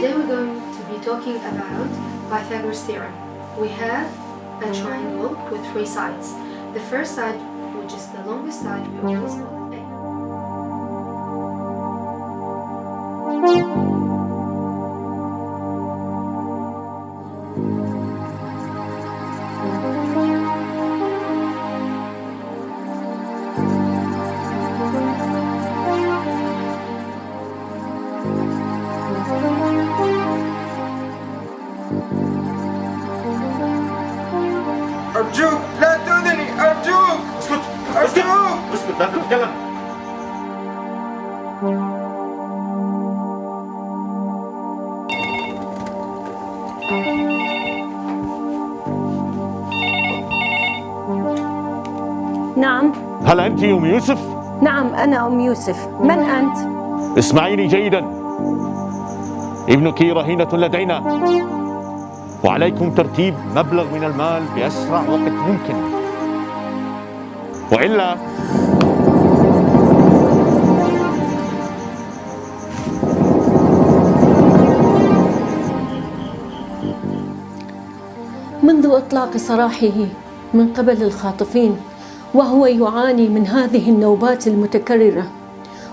Today we're going to be talking about Pythagoras theorem. We have a triangle with three sides. The first side, which is the longest side, we always call A. أرجوك لا تؤذني، أرجوك اسكت أرجوك اسكت لا تتكلم. نعم. هل أنت أم يوسف؟ نعم أنا أم يوسف. من أنت؟ اسمعيني جيدا، ابنك رهينة لدينا، وعليكم ترتيب مبلغ من المال بأسرع وقت ممكن، وإلا منذ إطلاق سراحه من قبل الخاطفين وهو يعاني من هذه النوبات المتكررة،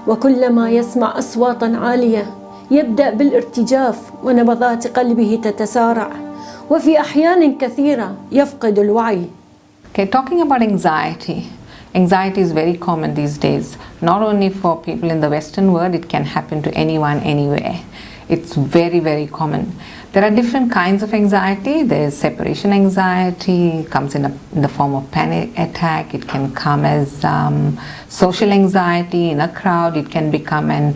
وكلما يسمع أصواتا عالية يبدأ بالارتجاف ونبضات قلبه تتسارع، وفي أحيان كثيرة يفقد الوعي. Okay, talking about anxiety. Anxiety is very common these days. Not only for people in the Western world, it can happen to anyone, anywhere. It's very, very common. There are different kinds of anxiety. There is separation anxiety, comes in the form of panic attack. It can come as social anxiety in a crowd. It can become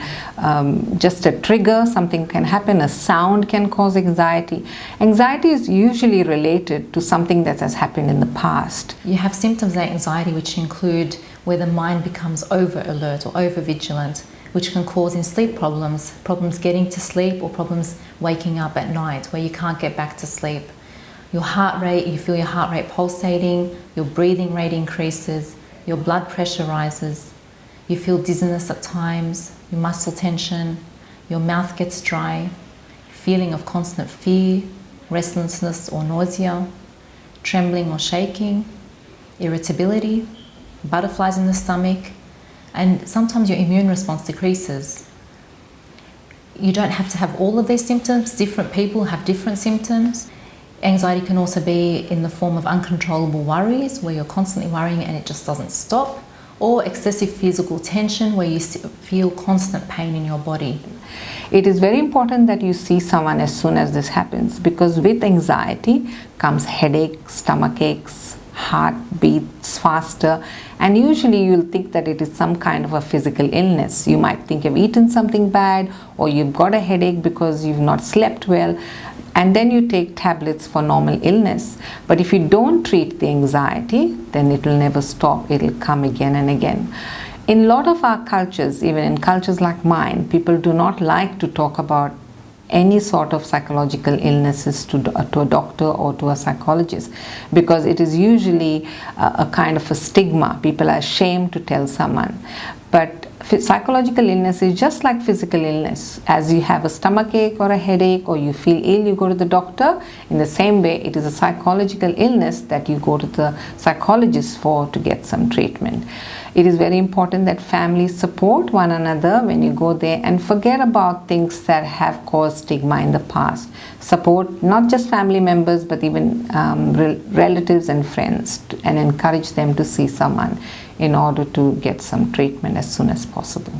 just a trigger. Something can happen. A sound can cause anxiety. Anxiety is usually related to something that has happened in the past. You have symptoms of anxiety which include where the mind becomes over alert or over vigilant, which can cause in sleep problems, problems getting to sleep or problems waking up at night where you can't get back to sleep. Your heart rate, you feel your heart rate pulsating, your breathing rate increases, your blood pressure rises, you feel dizziness at times, your muscle tension, your mouth gets dry, feeling of constant fear, restlessness or nausea, trembling or shaking, irritability, butterflies in the stomach, and sometimes your immune response decreases. You don't have to have all of these symptoms. Different people have different symptoms. Anxiety can also be in the form of uncontrollable worries, where you're constantly worrying and it just doesn't stop, or excessive physical tension, where you feel constant pain in your body. It is very important that you see someone as soon as this happens, because with anxiety comes headache, stomach aches, heart beats faster, and usually you'll think that it is some kind of a physical illness. You might think you've eaten something bad, or you've got a headache because you've not slept well, and then you take tablets for normal illness. But if you don't treat the anxiety, then it will never stop. It'll come again and again. In a lot of our cultures, even in cultures like mine, people do not like to talk about any sort of psychological illnesses to a doctor or to a psychologist, because it is usually a kind of a stigma. People are ashamed to tell someone. But psychological illness is just like physical illness. As you have a stomach ache or a headache, or you feel ill, you go to the doctor. In the same way, it is a psychological illness that you go to the psychologist for to get some treatment. It is very important that families support one another when you go there, and forget about things that have caused stigma in the past. Support not just family members, but even relatives and friends, and encourage them to see someone in order to get some treatment as soon as possible.